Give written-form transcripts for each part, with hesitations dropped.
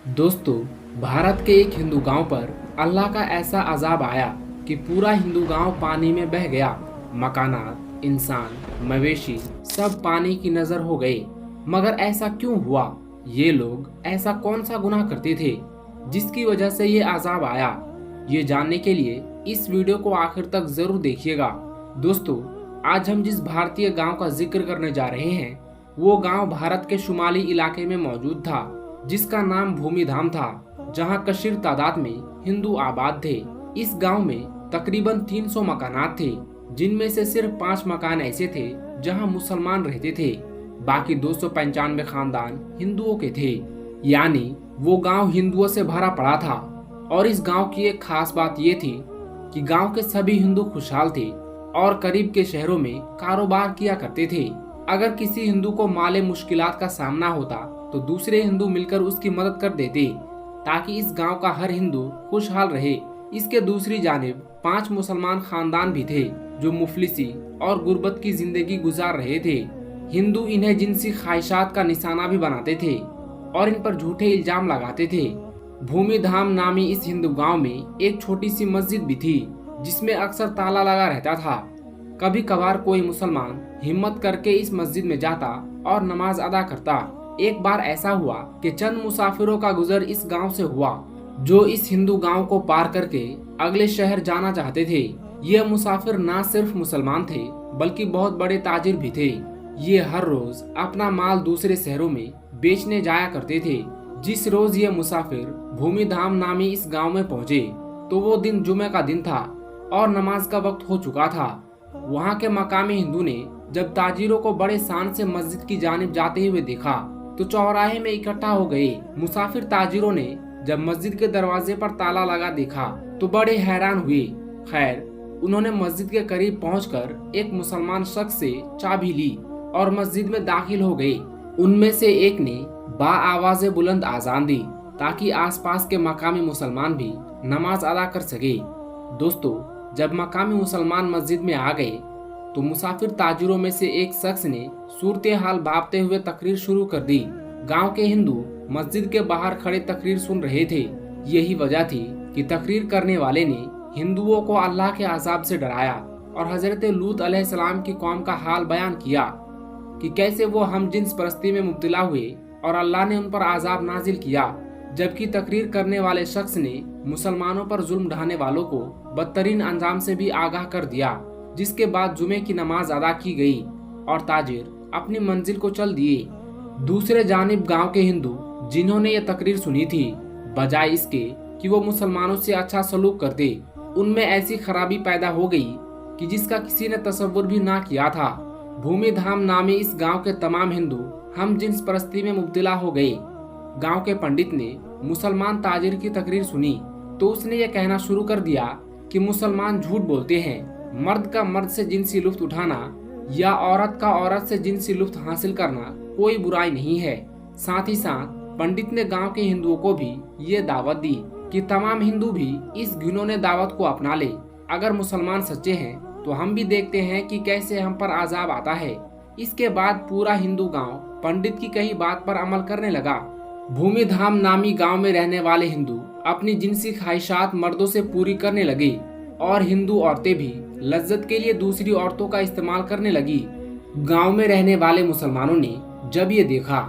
दोस्तों, भारत के एक हिंदू गांव पर अल्लाह का ऐसा अजाब आया कि पूरा हिंदू गांव पानी में बह गया। मकानात, इंसान, मवेशी सब पानी की नजर हो गए। मगर ऐसा क्यों हुआ? ये लोग ऐसा कौन सा गुनाह करते थे जिसकी वजह से ये अजाब आया? ये जानने के लिए इस वीडियो को आखिर तक जरूर देखिएगा। दोस्तों, आज हम जिस भारतीय गांव का जिक्र करने जा रहे हैं वो गांव भारत के शुमाली इलाके में मौजूद था, जिसका नाम भूमिधाम था, जहां कशीर तादाद में हिंदू आबाद थे। इस गांव में तकरीबन 300 मकानात थे, जिनमें से सिर्फ 5 मकान ऐसे थे जहां मुसलमान रहते थे। बाकी 295 खानदान हिंदुओं के थे, यानी वो गांव हिंदुओं से भरा पड़ा था। और इस गांव की एक खास बात ये थी कि गांव के सभी हिंदू खुशहाल थे और करीब के शहरों में कारोबार किया करते थे। अगर किसी हिंदू को माले मुश्किलात का सामना होता तो दूसरे हिंदू मिलकर उसकी मदद कर देते, ताकि इस गांव का हर हिंदू खुशहाल रहे। इसके दूसरी जानिब 5 मुसलमान खानदान भी थे जो मुफलिसी और गुर्बत की जिंदगी गुजार रहे थे। हिंदू इन्हें जिनसी ख्वाहिशात का निशाना भी बनाते थे और इन पर झूठे इल्जाम लगाते थे। भूमिधाम नामी इस हिंदू गांव में एक छोटी सी मस्जिद भी थी, जिसमें अक्सर ताला लगा रहता था। कभी कभार कोई मुसलमान हिम्मत करके इस मस्जिद में जाता और नमाज अदा करता। एक बार ऐसा हुआ कि चंद मुसाफिरों का गुजर इस गांव से हुआ, जो इस हिंदू गांव को पार करके अगले शहर जाना चाहते थे। ये मुसाफिर ना सिर्फ मुसलमान थे बल्कि बहुत बड़े ताजिर भी थे। ये हर रोज अपना माल दूसरे शहरों में बेचने जाया करते थे। जिस रोज ये मुसाफिर भूमिधाम नामी इस गांव में पहुंचे तो वो दिन जुमे का दिन था और नमाज का वक्त हो चुका था। वहाँ के मकामी हिंदू ने जब ताजिरों को बड़े शान से मस्जिद की जानिब जाते हुए देखा तो चौराहे में इकट्ठा हो गए। मुसाफिर ताजिरों ने जब मस्जिद के दरवाजे पर ताला लगा देखा तो बड़े हैरान हुए। खैर, उन्होंने मस्जिद के करीब पहुंचकर एक मुसलमान शख्स से चाबी ली और मस्जिद में दाखिल हो गए। उनमें से एक ने बाआवाज़े बुलंद आजान दी ताकि आसपास के मकामी मुसलमान भी नमाज अदा कर सके। दोस्तों, जब मकामी मुसलमान मस्जिद में आ गए तो मुसाफिर ताजिरों में से एक शख्स ने सूरत हाल भांपते हुए तकरीर शुरू कर दी। गांव के हिंदू मस्जिद के बाहर खड़े तकरीर सुन रहे थे। यही वजह थी कि तकरीर करने वाले ने हिंदुओं को अल्लाह के अजाब से डराया और हजरत लूत अलैहिस्सलाम की कौम का हाल बयान किया कि कैसे वो हम जिन्स परस्ती में मुब्तला हुए और अल्लाह ने उन पर अजाब नाजिल किया। जबकि तकरीर करने वाले शख्स ने मुसलमानों पर जुल्म ढाने वालों को बदतरीन अंजाम से भी आगाह कर दिया। जिसके बाद जुमे की नमाज अदा की गई और ताजिर अपनी मंजिल को चल दिए। दूसरे जानिब गांव के हिंदू जिन्होंने ये तकरीर सुनी थी, बजाय इसके कि वो मुसलमानों से अच्छा सलूक करते, उनमें ऐसी खराबी पैदा हो गई कि जिसका किसी ने तसव्वुर भी ना किया था। भूमिधाम नामी इस गांव के तमाम हिंदू हम जिन्स परस्ती में मुब्तला हो गए। गांव के पंडित ने मुसलमान ताजिर की तकरीर सुनी तो उसने ये कहना शुरू कर दिया कि मुसलमान झूठ बोलते हैं। मर्द का मर्द से जिनसी लुत्फ उठाना या औरत का औरत से जिनसी लुत्फ हासिल करना कोई बुराई नहीं है। साथ ही साथ पंडित ने गांव के हिंदुओं को भी ये दावत दी कि तमाम हिंदू भी इस घिनौने दावत को अपना ले। अगर मुसलमान सच्चे हैं तो हम भी देखते हैं कि कैसे हम पर अजाब आता है। इसके बाद पूरा हिंदू गांव पंडित की कही बात पर अमल करने लगा। भूमिधाम नामी गांव में रहने वाले हिंदू अपनी जिनसी ख्वाहिशात मर्दों से पूरी करने लगे और हिंदू औरतें भी लज्जत के लिए दूसरी औरतों का इस्तेमाल करने लगी। गांव में रहने वाले मुसलमानों ने जब ये देखा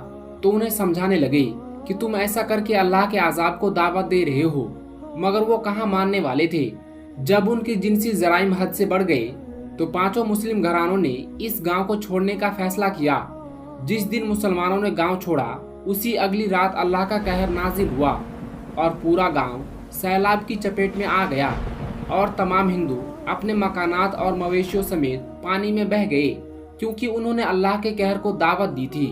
तो उन्हें समझाने लगे कि तुम ऐसा करके अल्लाह के अजाब को दावत दे रहे हो, मगर वो कहाँ मानने वाले थे। जब उनकी जिनसी जराइम हद से बढ़ गए तो 5 मुस्लिम घरानों ने इस गांव को छोड़ने का फैसला किया। जिस दिन मुसलमानों ने गांव छोड़ा उसी अगली रात अल्लाह का कहर नाजिल हुआ और पूरा गांव सैलाब की चपेट में आ गया और तमाम हिंदू अपने मकानात और मवेशियों समेत पानी में बह गए, क्योंकि उन्होंने अल्लाह के कहर को दावत दी थी।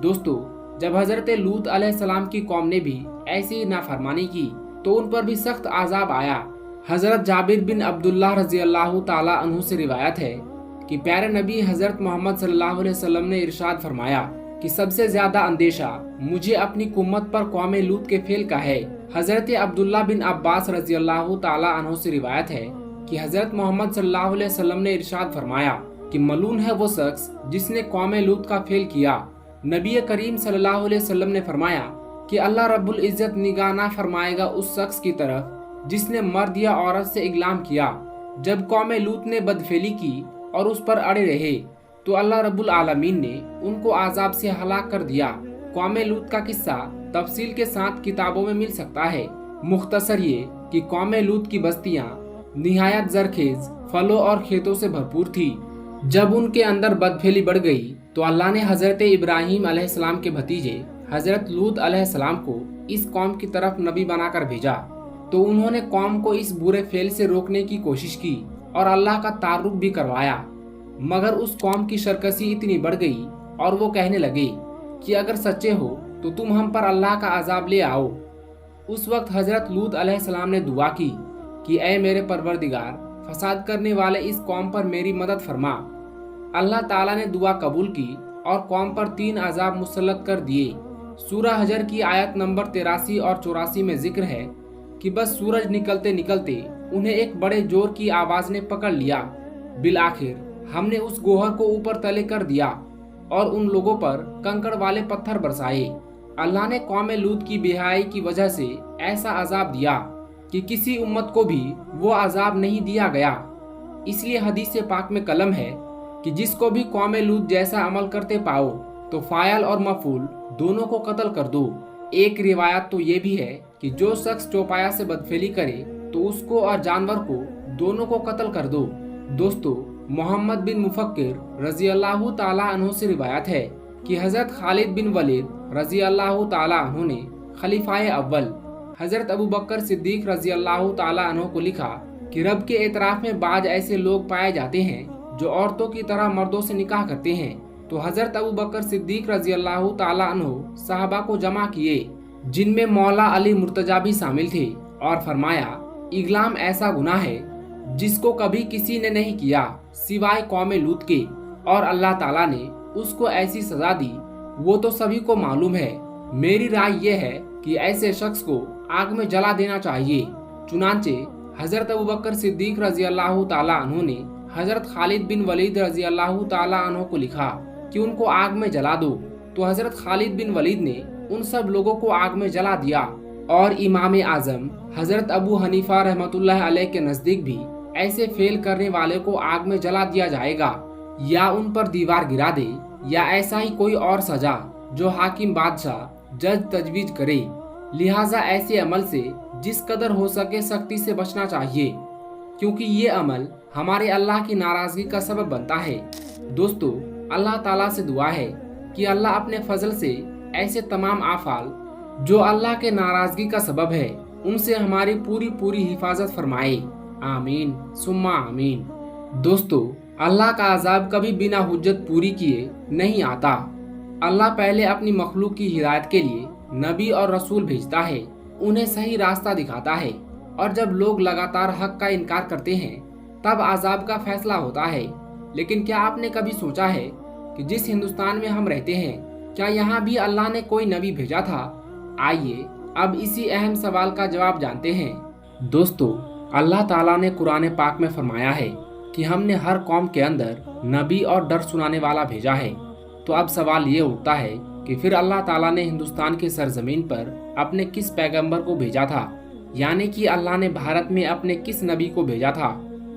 दोस्तों, जब हजरत लूत अलैहिस्सलाम की कौम ने भी ऐसी ही नाफरमानी की तो उन पर भी सख्त आजाब आया। हजरत जाबिर बिन अब्दुल्लाह रजी अल्लाह ताला अन्हु से रिवायत है कि प्यारे नबी हजरत मोहम्मद सल्लल्लाहु अलैहि वसल्लम ने इरशाद फरमाया कि सबसे ज्यादा अंदेशा मुझे अपनी कुम्मत पर कौम लूत के फेल का है। हजरत अब्दुल्ला बिन अब्बास रजी अल्लाह ताला अन्हु से रिवायत है कि हजरत मोहम्मद सल्लल्लाहु अलैहि वसल्लम ने इरशाद फरमाया कि मलून है वो शख्स जिसने कौम लूत का फेल किया। नबी करीम सल्लल्लाहु अलैहि वसल्लम ने फरमाया کہ अल्लाह रब्बुल इज्जत निगाह ना फरमाएगा उस शख्स की तरफ जिसने मर्द या औरत से इगलाम किया। जब कौम लूत ने बदफेली की और उस पर अड़े रहे तो अल्लाह रब्बुल आलमीन ने उनको आजाब से हलाक कर दिया। कौम लूत का किस्सा तफसील के साथ किताबों में मिल सकता है। मुख्तसर ये कि कौम लूत की बस्तियां निहायत जरखेज फलों और खेतों से भरपूर थी। जब उनके अंदर बदफेली बढ़ गई तो अल्लाह ने हजरत इब्राहीम अलैहिस्सलाम के भतीजे हजरत लूत अलैहिस्सलाम को इस कौम की तरफ नबी बनाकर भेजा। तो उन्होंने कौम को इस बुरे फेल से रोकने की कोशिश की और अल्लाह का तारुफ भी करवाया, मगर उस कौम की शरकसी इतनी बढ़ गई और वो कहने लगे कि अगर सच्चे हो तो तुम हम पर अल्लाह का अजाब ले आओ। उस वक्त हजरत लूत अलैहिस्सलाम ने दुआ की कि ऐ मेरे परवरदिगार, फसाद करने वाले इस कौम पर मेरी मदद फरमा। अल्लाह ताला ने दुआ कबूल की और कौम पर 3 अजाब मुसल्लत कर दिए। सूरह हजर की आयत नंबर 83 और 84 में जिक्र है कि बस सूरज निकलते निकलते उन्हें एक बड़े जोर की आवाज ने पकड़ लिया। बिल आखिर हमने उस गोहर को ऊपर तले कर दिया और उन लोगों पर कंकड़ वाले पत्थर बरसाए। अल्लाह ने कौम लूत की बेहयाई की वजह से ऐसा अजाब दिया कि किसी उम्मत को भी वो अजाब नहीं दिया गया। इसलिए हदीस पाक में कलम है कि जिसको भी कौम लूत जैसा अमल करते पाओ तो फायल और मफूल दोनों को कत्ल कर दो। एक रिवायत तो ये भी है कि जो शख्स चौपाया से बदफेली करे तो उसको और जानवर को दोनों को कत्ल कर दो। दोस्तों, मोहम्मद बिन मुफक्किर रजी अल्लाह ताला अन्हु से रिवायत है कि हजरत खालिद बिन वलीद रजी अल्लाह ताला अन्हु ने खलीफाए अव्वल हजरत अबू बकर सिद्दीक रजी अल्लाह ताला अन्हु को लिखा कि रब के एतराफ में बाज ऐसे लोग पाए जाते हैं जो औरतों की तरह मर्दों से निकाह करते हैं। तो हजरत अबू बकर सिद्दीक रजी अल्लाह ताला अन्हु साहबा को जमा किए, जिनमें मौला अली मुर्तजा भी शामिल थे, और फरमाया इगलाम ऐसा गुनाह है जिसको कभी किसी ने नहीं किया सिवाय कौम लूत के, और अल्लाह ताला ने उसको ऐसी सजा दी वो तो सभी को मालूम है। मेरी राय ये है कि ऐसे शख्स को आग में जला देना चाहिए। चुनांचे हजरत अबू बकर सिद्दीक रजी अल्लाह ताला अन्हु ने हजरत खालिद बिन वलीद रजी अल्लाह ताला अन्हु को लिखा कि उनको आग में जला दो। तो हजरत खालिद बिन वलीद ने उन सब लोगों को आग में जला दिया। और इमाम आजम हजरत अबू हनीफा रहमतुल्लाह अलैह के नजदीक भी ऐसे फेल करने वाले को आग में जला दिया जाएगा, या उन पर दीवार गिरा दे, या ऐसा ही कोई और सजा जो हाकिम बादशाह जज तजवीज करे। लिहाजा ऐसे अमल से जिस कदर हो सके सख्ती से बचना चाहिए, क्योंकि ये अमल हमारे अल्लाह की नाराजगी का सबब बनता है। दोस्तों, अल्लाह ताला से दुआ है कि अल्लाह अपने फजल से ऐसे तमाम आफाल जो अल्लाह के नाराजगी का सबब है उनसे हमारी पूरी हिफाजत फरमाए। आमीन सुम्मा आमीन। दोस्तों, अल्लाह का अजाब कभी बिना हुज्जत पूरी किए नहीं आता। अल्लाह पहले अपनी मखलूक की हिदायत के लिए नबी और रसूल भेजता है, उन्हें सही रास्ता दिखाता है, और जब लोग लगातार हक का इनकार करते हैं तब अजाब का फैसला होता है। लेकिन क्या आपने कभी सोचा है कि जिस हिंदुस्तान में हम रहते हैं, क्या यहाँ भी अल्लाह ने कोई नबी भेजा था? आइए अब इसी अहम सवाल का जवाब जानते हैं। दोस्तों, अल्लाह ताला ने कुरान पाक में फरमाया है कि हमने हर कौम के अंदर नबी और डर सुनाने वाला भेजा है। तो अब सवाल ये उठता है कि फिर अल्लाह ताला ने हिंदुस्तान के सरजमीन पर अपने किस पैगंबर को भेजा था, यानी कि अल्लाह ने भारत में अपने किस नबी को भेजा था,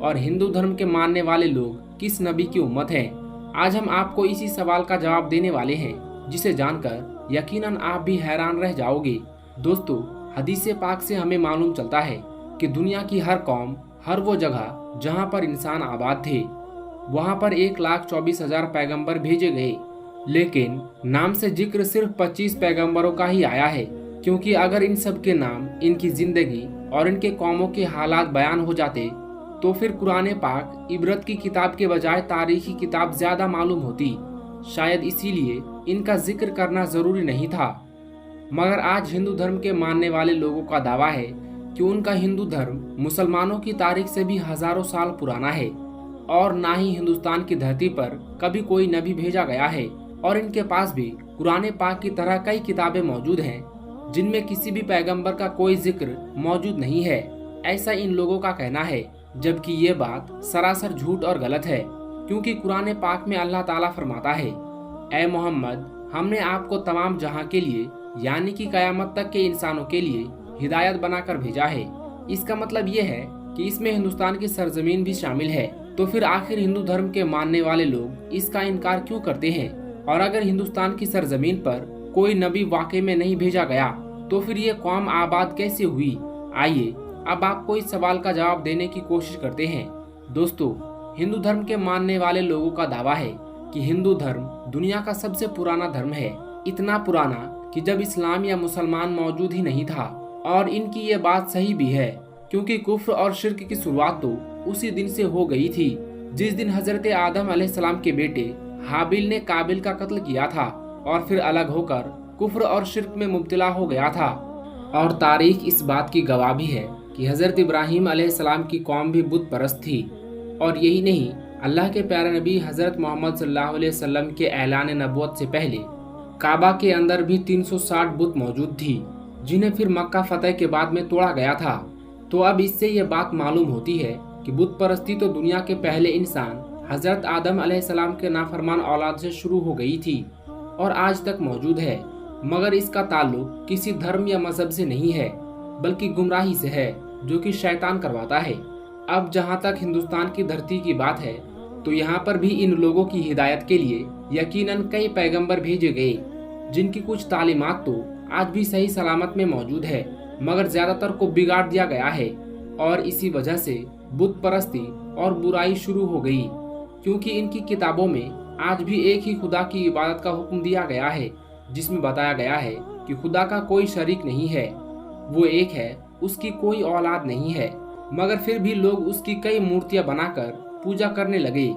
और हिंदू धर्म के मानने वाले लोग किस नबी की उम्मत हैं। आज हम आपको इसी सवाल का जवाब देने वाले हैं, जिसे जानकर यकीनन आप भी हैरान रह जाओगे। दोस्तों, हदीस पाक से हमें मालूम चलता है कि दुनिया की हर कौम, हर वो जगह जहाँ पर इंसान आबाद थे, वहाँ पर 1,24,000 पैगंबर भेजे गए। लेकिन नाम से जिक्र सिर्फ 25 पैगंबरों का ही आया है, क्योंकि अगर इन सब के नाम, इनकी जिंदगी और इनके कौमों के हालात बयान हो जाते तो फिर कुरान पाक इबरत की किताब के बजाय तारीखी किताब ज्यादा मालूम होती। शायद इसीलिए इनका जिक्र करना जरूरी नहीं था। मगर आज हिंदू धर्म के मानने वाले लोगों का दावा है कि उनका हिंदू धर्म मुसलमानों की तारीख से भी हजारों साल पुराना है, और ना ही हिंदुस्तान की धरती पर कभी कोई नबी भेजा गया है। और इनके पास भी कुरान पाक की तरह कई किताबें मौजूद हैं जिनमें किसी भी पैगंबर का कोई जिक्र मौजूद नहीं है, ऐसा इन लोगों का कहना है। जबकि ये बात सरासर झूठ और गलत है, क्योंकि कुरान पाक में अल्लाह ताला फरमाता है, ऐ मोहम्मद, हमने आपको तमाम जहां के लिए यानी कि कयामत तक के इंसानों के लिए हिदायत बनाकर भेजा है। इसका मतलब ये है कि इसमें हिंदुस्तान की सरजमीन भी शामिल है। तो फिर आखिर हिंदू धर्म के मानने वाले लोग इसका इनकार क्यों करते हैं? और अगर हिंदुस्तान की सरजमीन पर कोई नबी वाकई में नहीं भेजा गया तो फिर ये कौम आबाद कैसे हुई? आइए अब आपको इस सवाल का जवाब देने की कोशिश करते हैं। दोस्तों, हिंदू धर्म के मानने वाले लोगों का दावा है कि हिंदू धर्म दुनिया का सबसे पुराना धर्म है। इतना पुराना कि जब इस्लाम या मुसलमान मौजूद ही नहीं था। और इनकी ये बात सही भी है, क्योंकि कुफ्र और शिर्क की शुरुआत तो उसी दिन से हो गई थी जिस दिन हजरत आदम अलैहिस्सलाम के बेटे हाबिल ने काबिल का कत्ल किया था और फिर अलग होकर कुफ्र और शिर्क में मुब्तला हो गया था। और तारीख इस बात की गवाह भी है कि हजरत इब्राहीम अलैहिस्सलाम की कौम भी बुत परस्त थी। और यही नहीं, अल्लाह के प्यारे नबी हजरत मोहम्मद सल्लल्लाहु अलैहि वसल्लम के ऐलान नबूवत से पहले काबा के अंदर भी 360 बुत मौजूद थी, जिन्हें फिर मक्का फतह के बाद में तोड़ा गया था। तो अब इससे ये बात मालूम होती है कि बुत परस्ती तो दुनिया के पहले इंसान हजरत आदम अलैहिस्सलाम के नाफरमान औलाद से शुरू हो गई थी और आज तक मौजूद है। मगर इसका ताल्लुक किसी धर्म या मजहब से नहीं है, बल्कि गुमराही से है जो कि शैतान करवाता है। अब जहाँ तक हिंदुस्तान की धरती की बात है तो यहाँ पर भी इन लोगों की हिदायत के लिए यकीनन कई पैगंबर भेजे गए, जिनकी कुछ तालीमात तो आज भी सही सलामत में मौजूद है, मगर ज्यादातर को बिगाड़ दिया गया है। और इसी वजह से बुत परस्ती और बुराई शुरू हो गई, क्योंकि इनकी किताबों में आज भी एक ही खुदा की इबादत का हुक्म दिया गया है, जिसमें बताया गया है कि खुदा का कोई शरीक नहीं है, वो एक है, उसकी कोई औलाद नहीं है। मगर फिर भी लोग उसकी कई मूर्तियां बनाकर पूजा करने लगे।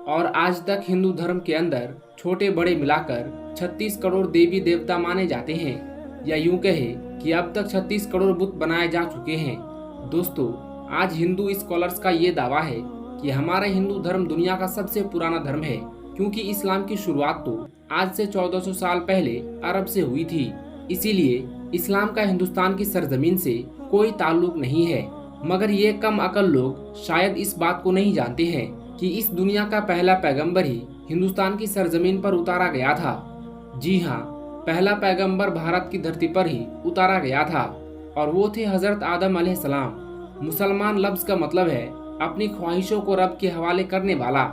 और आज तक हिंदू धर्म के अंदर छोटे बड़े मिलाकर 36 करोड़ देवी देवता माने जाते हैं, या यूं कहे कि अब तक 36 करोड़ बुत बनाए जा चुके हैं। दोस्तों, आज हिंदू स्कॉलर्स का ये दावा है कि हमारा हिंदू धर्म दुनिया का सबसे पुराना धर्म है, क्योंकि इस्लाम की शुरुआत तो आज से 1400 साल पहले अरब से हुई थी। इसीलिए इस्लाम का हिंदुस्तान की सरजमीन से कोई ताल्लुक नहीं है। मगर ये कम अकल लोग शायद इस बात को नहीं जानते हैं कि इस दुनिया का पहला पैगंबर ही हिंदुस्तान की सरजमीन पर उतारा गया था। जी हाँ, पहला पैगंबर भारत की धरती पर ही उतारा गया था, और वो थे हजरत आदम अलैहिस्सलाम। मुसलमान लफ्ज का मतलब है अपनी ख्वाहिशों को रब के हवाले करने वाला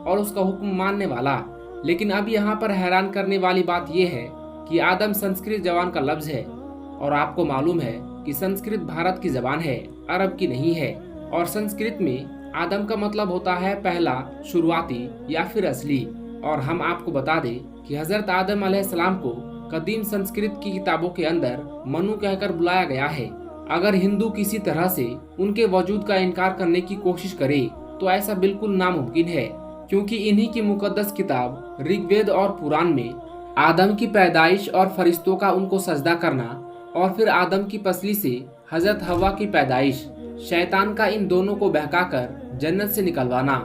और उसका हुक्म मानने वाला। लेकिन अब यहाँ पर हैरान करने वाली बात यह है कि आदम संस्कृत जबान का लफ्ज है, और आपको मालूम है कि संस्कृत भारत की जबान है, अरब की नहीं है। और संस्कृत में आदम का मतलब होता है पहला, शुरुआती या फिर असली। और हम आपको बता दें कि हजरत आदम अलैहिस्सलाम को कदीम संस्कृत की किताबों के अंदर मनु कहकर बुलाया गया है। अगर हिंदू किसी तरह से उनके वजूद का इनकार करने की कोशिश करे तो ऐसा बिल्कुल नामुमकिन है, क्योंकि इन्हीं की मुकद्दस किताब ऋग्वेद और पुराण में आदम की पैदाइश और फरिश्तों का उनको सजदा करना, और फिर आदम की पसली से हजरत हवा की पैदाइश, शैतान का इन दोनों को बहकाकर जन्नत से निकलवाना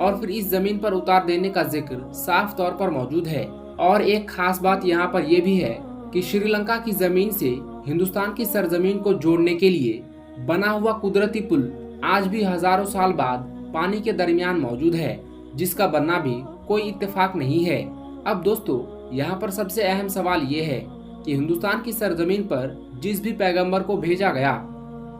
और फिर इस जमीन पर उतार देने का जिक्र साफ तौर पर मौजूद है। और एक खास बात यहाँ पर यह भी है कि श्रीलंका की जमीन से हिंदुस्तान की सरजमीन को जोड़ने के लिए बना हुआ कुदरती पुल आज भी हजारों साल बाद पानी के दरमियान मौजूद है, जिसका बनना भी कोई इत्तेफाक नहीं है। अब दोस्तों, यहाँ पर सबसे अहम सवाल ये है कि हिंदुस्तान की सरजमीन पर जिस भी पैगंबर को भेजा गया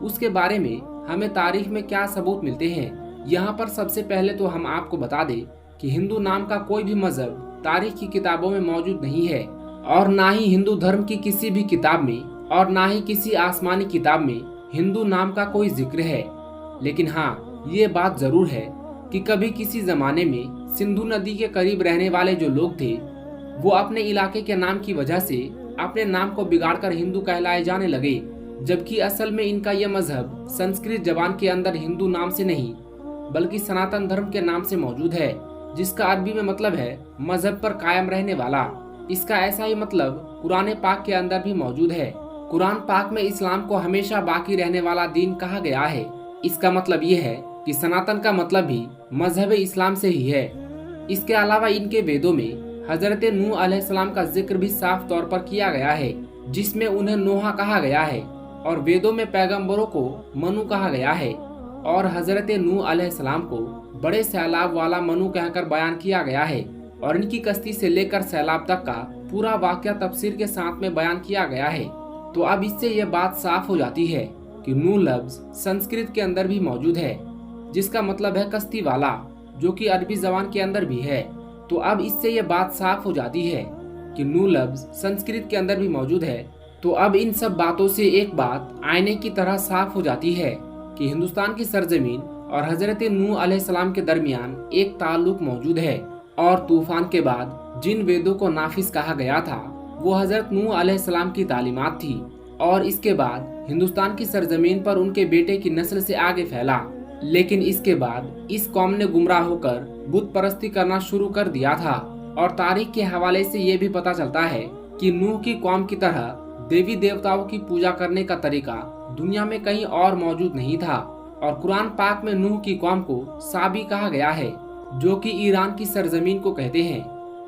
उसके बारे में हमें तारीख में क्या सबूत मिलते हैं। यहाँ पर सबसे पहले तो हम आपको बता दें कि हिंदू नाम का कोई भी मजहब तारीख की किताबों में मौजूद नहीं है, और ना ही हिंदू धर्म की किसी भी किताब में और ना ही किसी आसमानी किताब में हिंदू नाम का कोई जिक्र है। लेकिन हाँ, ये बात जरूर है कि कभी किसी जमाने में सिंधु नदी के करीब रहने वाले जो लोग थे वो अपने इलाके के नाम की वजह से अपने नाम को बिगाड़कर हिंदू कहलाए जाने लगे, जबकि असल में इनका यह मजहब संस्कृत जबान के अंदर हिंदू नाम से नहीं बल्कि सनातन धर्म के नाम से मौजूद है, जिसका अरबी में मतलब है मजहब पर कायम रहने वाला। इसका ऐसा ही मतलब कुरान पाक के अंदर भी मौजूद है। कुरान पाक में इस्लाम को हमेशा बाकी रहने वाला दीन कहा गया है। इसका मतलब ये है कि सनातन का मतलब भी मजहब इस्लाम से ही है। इसके अलावा इनके वेदों में हजरत नूह अलैहिस्सलाम का जिक्र भी साफ तौर पर किया गया है, जिसमें उन्हें नोहा कहा गया है, और वेदों में पैगंबरों को मनु कहा गया है, और हजरत नूह अलैहिस्सलाम को बड़े सैलाब वाला मनु कहकर बयान किया गया है। और इनकी कश्ती से लेकर सैलाब तक का पूरा वाकया तफसीर के साथ में बयान किया गया है। तो अब इससे यह बात साफ हो जाती है कि नूह लफ्ज संस्कृत के अंदर भी मौजूद है, जिसका मतलब है कश्ती वाला, जो कि अरबी जबान के अंदर भी है। तो अब इससे यह बात साफ हो जाती है कि नूह लफ्ज संस्कृत के अंदर भी मौजूद है। तो अब इन सब बातों से एक बात आईने की तरह साफ हो जाती है कि हिंदुस्तान की सरजमीन और हजरत नूह अलैहिस्सलाम के दरमियान एक ताल्लुक मौजूद है। और तूफान के बाद जिन वेदों को नाफिज कहा गया था वो हजरत नूह अलैहिस्सलाम की तालीमात थी, और इसके बाद हिंदुस्तान की सरजमीन पर उनके बेटे की नस्ल से आगे फैला। लेकिन इसके बाद इस कौम ने गुमराह होकर बुत परस्ती करना शुरू कर दिया था। और तारीख के हवाले से ये भी पता चलता है कि नूह की कौम की तरह देवी देवताओं की पूजा करने का तरीका दुनिया में कहीं और मौजूद नहीं था। और कुरान पाक में नूह की कौम को साबी कहा गया है, जो कि ईरान की सरजमीन को कहते हैं,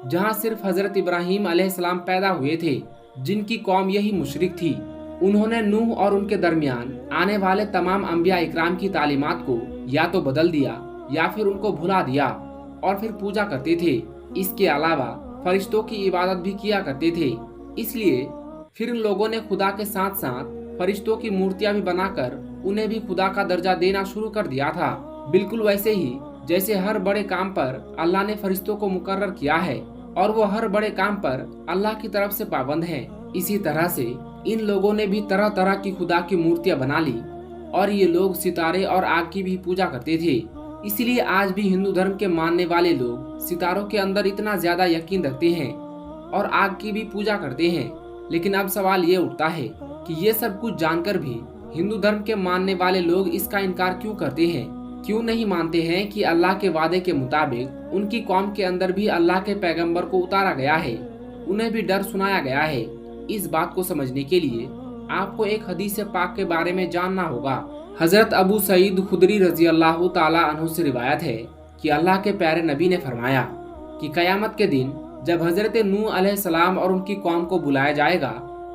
जहां सिर्फ हजरत इब्राहिम अलैहिस्सलाम पैदा हुए थे, जिनकी कौम यही मुशरिक थी। उन्होंने नूह और उनके दरमियान आने वाले तमाम अंबिया इकराम की तालीमात को या तो बदल दिया या फिर उनको भुला दिया और फिर पूजा करते थे। इसके अलावा फरिश्तों की इबादत भी किया करते थे। इसलिए फिर इन लोगों ने खुदा के साथ साथ फरिश्तों की मूर्तियां भी बनाकर उन्हें भी खुदा का दर्जा देना शुरू कर दिया था। बिल्कुल वैसे ही जैसे हर बड़े काम पर अल्लाह ने फरिश्तों को मुकर्रर किया है और वो हर बड़े काम पर अल्लाह की तरफ से पाबंद हैं। इसी तरह से इन लोगों ने भी तरह तरह की खुदा की मूर्तियां बना ली और ये लोग सितारे और आग की भी पूजा करते थे। इसलिए आज भी हिंदू धर्म के मानने वाले लोग सितारों के अंदर इतना ज्यादा यकीन रखते हैं और आग की भी पूजा करते हैं। लेकिन अब सवाल ये उठता है कि ये सब कुछ जानकर भी हिंदू धर्म के मानने वाले लोग इसका इनकार क्यों करते हैं? क्यों नहीं मानते हैं कि अल्लाह के वादे के मुताबिक उनकी कौम के अंदर भी अल्लाह के पैगंबर को उतारा गया है, उन्हें भी डर सुनाया गया है? इस बात को समझने के लिए आपको एक हदीस पाक के बारे में जानना होगा। हजरत अबू सईद खुदरी रजी अल्लाह ताला अन्हु से रिवायत है कि अल्लाह के प्यारे नबी ने फरमाया कि कयामत के दिन जब हजरत नूह अलैहिस्सलाम और उनकी कौम को बुलाया जाएगा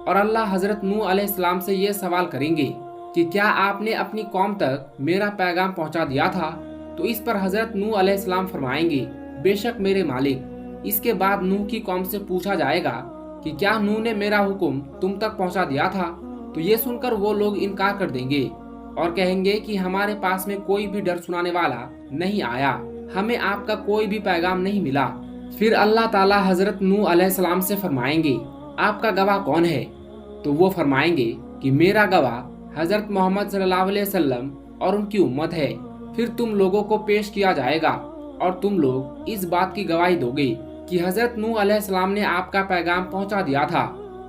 और अल्लाह हजरत नूह अलैहिस्सलाम से ये सवाल करेंगे कि क्या आपने अपनी कौम तक मेरा पैगाम पहुंचा दिया था? तो इस पर हजरत नूह अलैहिस्सलाम फरमाएंगे, बेशक मेरे मालिक। इसके बाद नूह की कौम से पूछा जाएगा कि क्या नूह ने मेरा हुक्म तुम तक पहुंचा दिया था? तो ये सुनकर वो लोग इनकार कर देंगे और कहेंगे कि हमारे पास में कोई भी डर सुनाने वाला नहीं आया, हमें आपका कोई भी पैगाम नहीं मिला। फिर अल्लाह ताला हजरत नूह अलैहिस्सलाम से फरमाएंगे, आपका गवाह कौन है? तो वो फरमाएंगे कि मेरा गवाह हजरत मोहम्मद सल्लल्लाहु अलैहि वसल्लम और उनकी उम्मत है। फिर तुम लोगों को पेश किया जाएगा और तुम लोग इस बात की गवाही दोगे कि हजरत नूह अलैहिस्सलाम ने आपका पैगाम पहुंचा दिया था।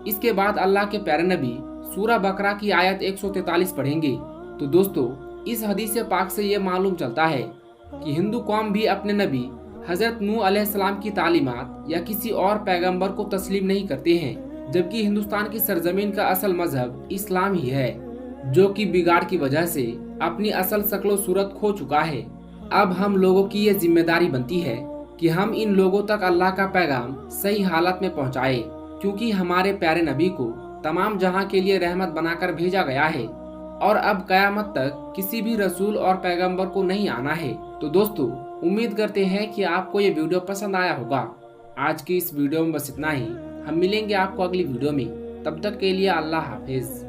इसके बाद अल्लाह के प्यारे नबी सूरह बकरा की आयत 143 पढ़ेंगे। तो दोस्तों, इस हदीस पाक से ये मालूम चलता है कि हिंदू कौम भी अपने नबी हजरत नूह अलैहिस्सलाम की तालीमात या किसी और पैगंबर को तस्लीम नहीं करते हैं, जबकि हिंदुस्तान की सरजमीन का असल मजहब इस्लाम ही है, जो कि बिगाड़ की वजह से अपनी असल शक्ल सूरत खो चुका है। अब हम लोगों की ये जिम्मेदारी बनती है कि हम इन लोगों तक अल्लाह का पैगाम सही हालत में पहुंचाए, क्योंकि हमारे प्यारे नबी को तमाम जहां के लिए रहमत बनाकर भेजा गया है और अब कयामत तक किसी भी रसूल और पैगंबर को नहीं आना है। तो दोस्तों, उम्मीद करते हैं कि आपको ये वीडियो पसंद आया होगा। आज की इस वीडियो में बस इतना ही। हम मिलेंगे आपको अगली वीडियो में, तब तक के लिए अल्लाह हाफिज।